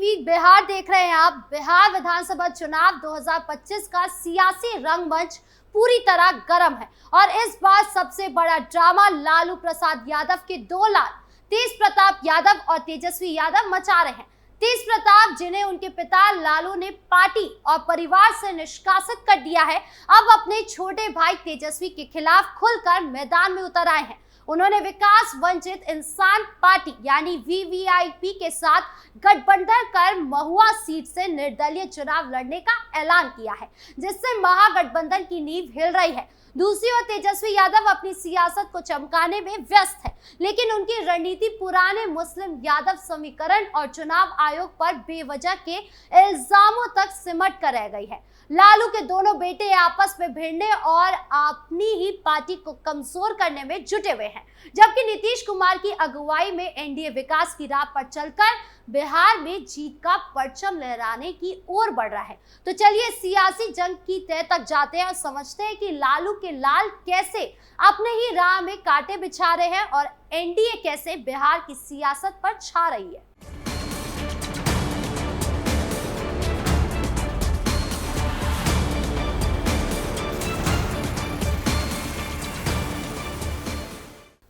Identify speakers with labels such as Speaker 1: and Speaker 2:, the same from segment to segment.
Speaker 1: TV Bihar देख रहे हैं आप। बिहार विधानसभा चुनाव 2025 का सियासी रंगमंच पूरी तरह गर्म है और इस बार सबसे बड़ा ड्रामा लालू प्रसाद यादव के दो लाल तेज प्रताप यादव और तेजस्वी यादव मचा रहे हैं। तेज प्रताप, जिन्हें उनके पिता लालू ने पार्टी और परिवार से निष्कासित कर दिया है, अब अपने छोटे भाई तेजस्वी के खिलाफ खुलकर मैदान में उतर आए हैं। उन्होंने विकास वंचित इंसान पार्टी यानी वीवीआईपी के साथ गठबंधन कर महुआ सीट से निर्दलीय चुनाव लड़ने का ऐलान किया है, जिससे महागठबंधन की नींव हिल रही है। दूसरी ओर तेजस्वी यादव अपनी सियासत को चमकाने में व्यस्त है, लेकिन उनकी रणनीति पुराने मुस्लिम यादव समीकरण और चुनाव आयोग पर बेवजह के इल्जामों तक सिमट कर रह गई है। लालू के दोनों बेटे आपस में भिड़ने और अपनी ही पार्टी को कमजोर करने में जुटे हुए हैं, जबकि नीतीश कुमार की अगुवाई में एनडीए विकास की राह पर चलकर बिहार में जीत का परचम लहराने की ओर बढ़ रहा है। तो चलिए सियासी जंग की तह तक जाते हैं और समझते हैं कि लालू के लाल कैसे अपने ही राह में कांटे बिछा रहे हैं और एनडीए कैसे बिहार की सियासत पर छा रही है।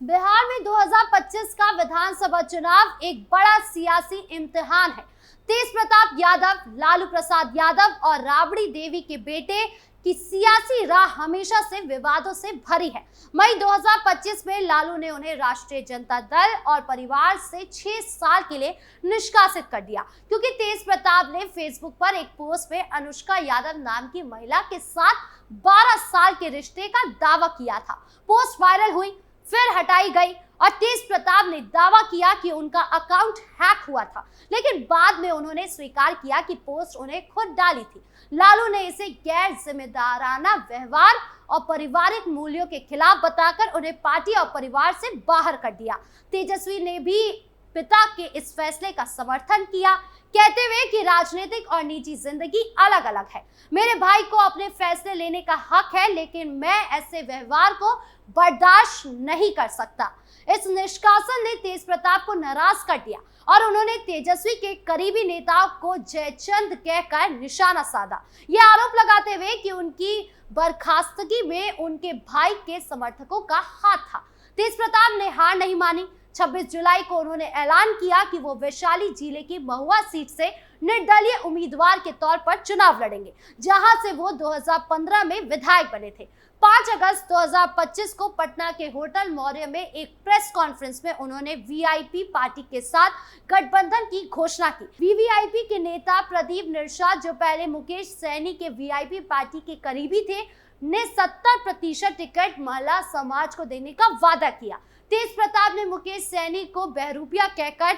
Speaker 1: बिहार में 2025 का विधानसभा चुनाव एक बड़ा सियासी इम्तिहान है। तेज प्रताप यादव, लालू प्रसाद यादव और राबड़ी देवी के बेटे की सियासी राह हमेशा से विवादों से भरी है। मई 2025 में लालू ने उन्हें राष्ट्रीय जनता दल और परिवार से 6 साल के लिए निष्कासित कर दिया, क्योंकि तेज प्रताप ने फेसबुक पर एक पोस्ट में अनुष्का यादव नाम की महिला के साथ 12 साल के रिश्ते का दावा किया था। पोस्ट वायरल हुई, फिर हटाई गई और तेज प्रताप ने दावा किया कि उनका अकाउंट हैक हुआ था, लेकिन बाद में उन्होंने स्वीकार किया कि पोस्ट उन्हें खुद डाली थी। लालू ने इसे गैर जिम्मेदाराना व्यवहार और पारिवारिक मूल्यों के खिलाफ बताकर उन्हें पार्टी और परिवार से बाहर कर दिया। तेजस्वी ने भी पिता के इस फैसले का समर्थन किया, कहते हुए कि राजनीतिक और निजी जिंदगी अलग अलग है। मेरे भाई को अपने फैसले लेने का हक है, लेकिन मैं ऐसे व्यवहार को बर्दाश्त नहीं कर सकता। इस निष्कासन ने तेज प्रताप को नाराज कर दिया और उन्होंने तेजस्वी के करीबी नेताओं को जयचंद कहकर निशाना साधा, ये आरोप लगाते हुए कि उनकी बर्खास्तगी में उनके भाई के समर्थकों का हाथ था। तेज प्रताप ने हार नहीं मानी। 26 जुलाई को उन्होंने ऐलान किया कि वो वैशाली जिले की महुआ सीट से निर्दलीय उम्मीदवार के तौर पर चुनाव लड़ेंगे, जहां से वो 2015 में विधायक बने थे। 5 अगस्त 2025 को पटना के होटल मौर्य में एक प्रेस कॉन्फ्रेंस में उन्होंने वीआईपी पार्टी के साथ गठबंधन की घोषणा की। वीवीआईपी के नेता प्रदीप निषाद, जो पहले मुकेश सैनी के वीआईपी पार्टी के करीबी थे, ने 70% टिकट महिला समाज को देने का वादा किया। तेज प्रताप ने मुकेश सैनी को बहरूपिया कहकर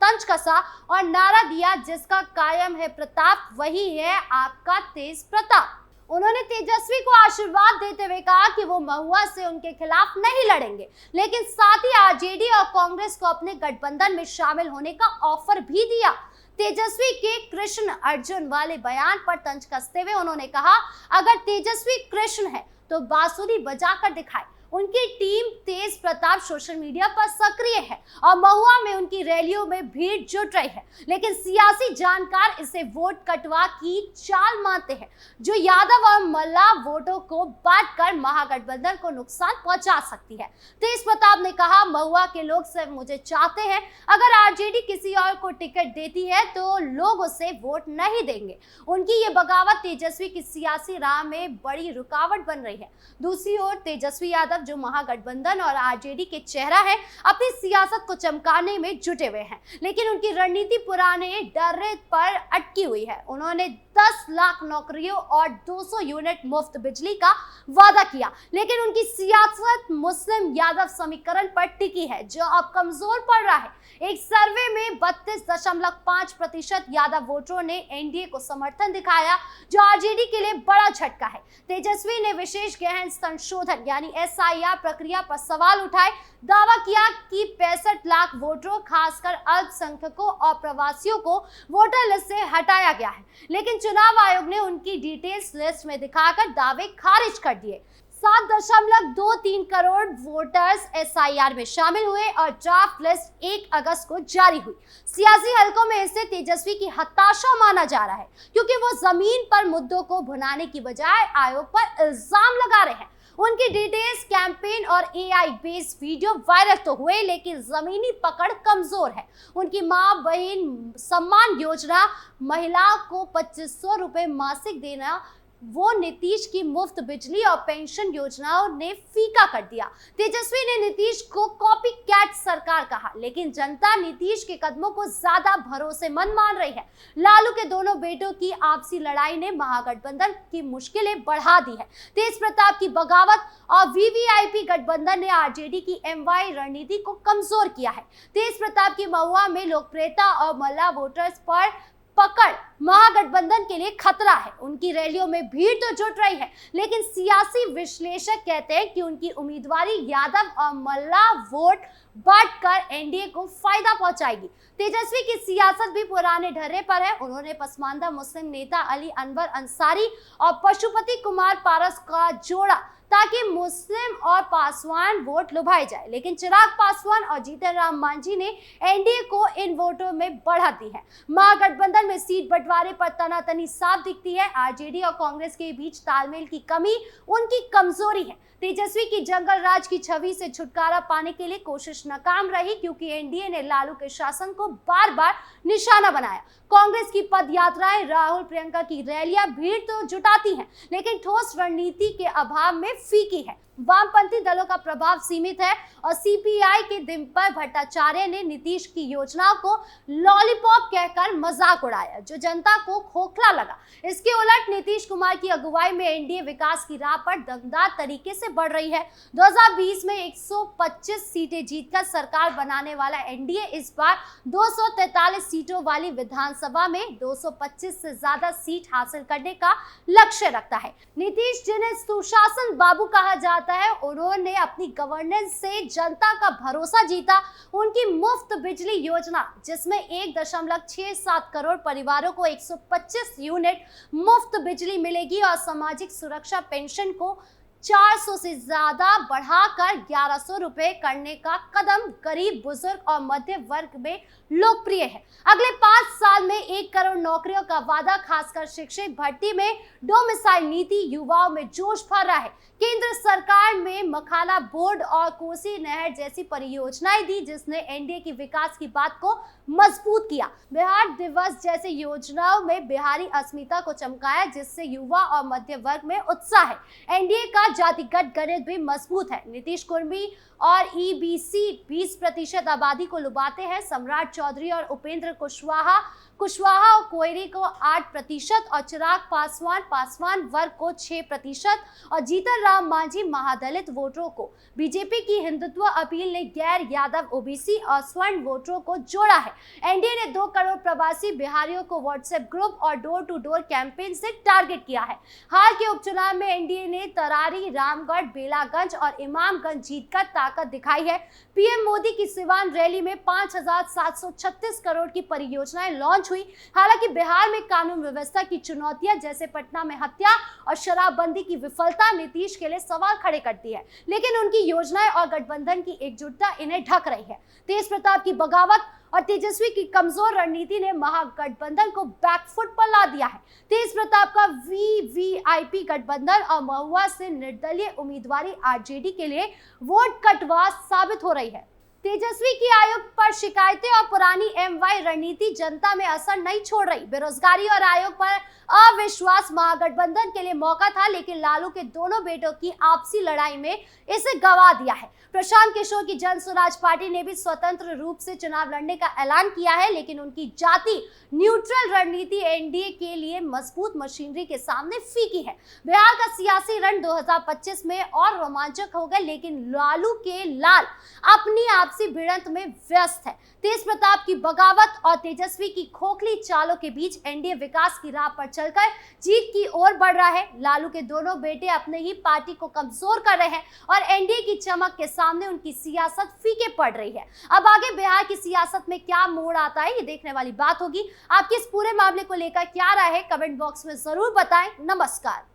Speaker 1: तंज कसा और नारा दिया, जिसका कायम है प्रताप वही है आपका तेज प्रताप। उन्होंने तेजस्वी को आशीर्वाद देते हुए कहा कि वो महुआ से उनके खिलाफ नहीं लड़ेंगे, लेकिन साथ ही आरजेडी और कांग्रेस को अपने गठबंधन में शामिल होने का ऑफर भी दिया। तेजस्वी के कृष्ण अर्जुन वाले बयान पर तंज कसते हुए उन्होंने कहा, अगर तेजस्वी कृष्ण है तो बांसुरी बजाकर दिखाए। उनकी टीम तेज प्रताप सोशल मीडिया पर सक्रिय है और महुआ में उनकी रैलियों में भीड़ जुट रही है, लेकिन सियासी जानकार इसे वोट कटवा की चाल मानते हैं, जो यादव और मल्ला वोटों को बांटकर महागठबंधन को नुकसान पहुंचा सकती है। तेज प्रताप ने कहा, महुआ के लोग सिर्फ मुझे चाहते हैं, अगर आरजेडी किसी और को टिकट देती है तो लोग उसे वोट नहीं देंगे। उनकी ये बगावत तेजस्वी की सियासी राह में बड़ी रुकावट बन रही है। दूसरी ओर तेजस्वी यादव, जो महागठबंधन और आरजेडी के चेहरा है, अपनी सियासत को चमकाने में जुटे हुए हैं, लेकिन उनकी रणनीति पुराने डर्रे पर अटकी हुई है। उन्होंने 10 लाख नौकरियों और 200 यूनिट मुफ्त बिजली का वादा किया, लेकिन उनकी सियासत मुस्लिम यादव समीकरण पर टिकी है, जो अब कमजोर पड़ रहा है। एक सर्वे में 32.5% यादव वोटरों ने एनडीए को समर्थन दिखाया, जो आरजेडी के लिए बड़ा झटका है। तेजस्वी ने विशेष गहन संशोधन यानी एसआईआर प्रक्रिया पर सवाल उठाए, दावा किया कि 65 लाख वोटरों, खासकर अल्पसंख्यकों और प्रवासियों को वोटर लिस्ट से हटाया गया है, लेकिन चुनाव आयोग ने उनकी डिटेल्स लिस्ट में दिखाकर दावे खारिज कर दिए। 7.23 करोड़ वोटर्स एसआईआर में शामिल हुए और ड्राफ्ट लिस्ट 1 अगस्त को जारी हुई। सियासी हलकों में इसे तेजस्वी की हताशा माना जा रहा है, क्योंकि वो जमीन पर मुद्दों को भुनाने की बजाय आयोग पर इल्जाम लगा रहे हैं। उनकी डिटेल्स, कैंपेन और एआई बेस्ड वीडियो वायरल तो हुए, लेकिन जमीनी पकड़ कमजोर है। उनकी मां बहन सम्मान योजना, महिलाओं को 2500 रुपए मासिक देना, वो नीतीश की मुफ्त बिजली और पेंशन योजनाओं ने फीका कर दिया। तेजस्वी ने नीतीश को कॉपी कैट सरकार कहा, लेकिन जनता नीतीश के कदमों को ज्यादा भरोसेमंद मान रही है। लालू के दोनों बेटों की आपसी लड़ाई ने महागठबंधन की मुश्किलें बढ़ा दी है। तेज प्रताप की बगावत और वीवीआईपी गठबंधन ने आरजेडी की एमवाई रणनीति को कमजोर किया है। तेज प्रताप की महुआ में लोकप्रियता और मल्ला वोटर्स पर पकड़ महागठबंधन के लिए खतरा है। उनकी रैलियों में भीड़ तो जुट रही है, लेकिन सियासी विश्लेषक कहते हैं कि उनकी उम्मीदवारी यादव और मल्ला वोट बांटकर एनडीए को फायदा पहुंचाएगी। तेजस्वी की सियासत भी पुराने ढर्रे पर है। उन्होंने पसमानदा मुस्लिम नेता अली अनवर अंसारी और पशुपति कुमार पारस का जोड़ा ताकि मुस्लिम और पासवान वोट लुभाए जाए, लेकिन चिराग पासवान और जीतन राम मांझी ने एनडीए को इन वोटों में बढ़ा दी है। महागठबंधन में सीट बंटवारे पर तनातनी साफ दिखती है। आरजेडी और कांग्रेस के बीच तालमेल की कमी उनकी कमजोरी है। तेजस्वी की जंगल राज की छवि से छुटकारा पाने के लिए कोशिश नाकाम रही, क्योंकि एनडीए ने लालू के शासन को बार बार निशाना बनाया। कांग्रेस की पद यात्राएं, राहुल प्रियंका की रैलियां भीड़ तो जुटाती हैं, लेकिन ठोस रणनीति के अभाव में फीकी है। वामपंथी दलों का प्रभाव सीमित है और सीपीआई के दिम्पर भट्टाचार्य ने नीतीश की योजनाओं को लॉलीपॉप कहकर मजाक उड़ाया, जो जनता को खोखला लगा। इसके उलट नीतीश कुमार की अगुवाई में एनडीए विकास की राह पर दमदार तरीके से बढ़ रही है। 2020 में 125 सीटें जीतकर सरकार बनाने वाला एनडीए इस बार 243 सीटों वाली विधानसभा में 225 से ज्यादा सीट हासिल करने का लक्ष्य रखता है। नीतीश, जिन्हें सुशासन बाबू कहा जाता है, उन्होंने अपनी गवर्नेंस से जनता का भरोसा जीता। उनकी मुफ्त बिजली योजना, जिसमें 1.67 करोड़ परिवारों को 125 यूनिट मुफ्त बिजली मिलेगी और सामाजिक सुरक्षा पेंशन को 400 से ज्यादा बढ़ाकर 1100 रुपए करने का कदम गरीब, बुजुर्ग और मध्य वर्ग में लोकप्रिय है। अगले 5 साल में 1 करोड़ नौकरियों का वादा, खासकर शिक्षक भर्ती में डोमिसाइल नीति, युवाओं में जोश भर रहा है। केंद्र सरकार में मखाना बोर्ड और कोसी नहर जैसी परियोजनाएं दी, जिसने एनडीए की विकास की बात को मजबूत किया। बिहार दिवस जैसे योजनाओं में बिहारी अस्मिता को चमकाया, जिससे युवा और मध्य वर्ग में उत्साह है। एनडीए का जातिगत गणित भी मजबूत है। नीतीश कुर्मी और ईबीसी 20% आबादी को लुभाते हैं। सम्राट चौधरी और उपेंद्र कुशवाहा और कोयरी को 8% और चिराग पासवान वर्ग को 6% और जीतन राम मांझी महादलित वोटरों को। बीजेपी की हिंदुत्व अपील ने गैर यादव, ओबीसी और स्वर्ण वोटरों को जोड़ा है। एनडीए ने 2 करोड़ प्रवासी बिहारियों को व्हाट्सएप ग्रुप और डोर टू डोर कैंपेन से टारगेट किया है। हाल के उपचुनाव में एनडीए ने तरारी, रामगढ़, बेलागंज और इमामगंज जीतकर ताकत दिखाई है। पीएम मोदी की सिवान रैली में 5736 करोड़ की परियोजनाएं लॉन्च हुई। हालांकि बिहार में कानून व्यवस्था की चुनौतियां, जैसे पटना में हत्या और शराबबंदी की विफलता, नीतीश के लिए सवाल खड़े करती है, लेकिन उनकी योजनाएं और गठबंधन की एकजुटता इन्हें ढक रही है। तेज प्रताप की बगावत और तेजस्वी की कमजोर रणनीति ने महागठबंधन को बैकफुट पर ला दिया है। तेज प्रताप का वीवीआईपी गठबंधन और महुआ से निर्दलीय उम्मीदवारी आरजेडी के लिए वोट कटवा साबित हो रही है। तेजस्वी की आयोग पर शिकायतें और पुरानी एमवाई रणनीति जनता में असर नहीं छोड़ रही। बेरोजगारी और आयोग पर अविश्वास महागठबंधन के लिए मौका था, लेकिन लालू के दोनों बेटों की आपसी लड़ाई में इसे गंवा दिया है। प्रशांत किशोर की जन स्वराज पार्टी ने भी स्वतंत्र रूप से चुनाव लड़ने का ऐलान किया है, लेकिन उनकी जाति न्यूट्रल रणनीति एनडीए के लिए मजबूत मशीनरी के सामने फीकी है। बिहार का सियासी रण 2025 में और रोमांचक होगा, लेकिन लालू के लाल अपनी आपसी भिड़ंत में व्यस्त है। तेज प्रताप की बगावत और तेजस्वी की खोखली चालों के बीच एनडीए विकास की राह पर चलकर जीत की ओर बढ़ रहा है। लालू के दोनों बेटे अपने ही पार्टी को कमजोर कर रहे हैं और एनडीए की चमक के सामने उनकी सियासत फीके पड़ रही है। अब आगे बिहार की सियासत में क्या मोड़ आता है, ये देखने वाली बात होगी। आपकी इस पूरे मामले को लेकर क्या राय है, कमेंट बॉक्स में जरूर बताएं। नमस्कार।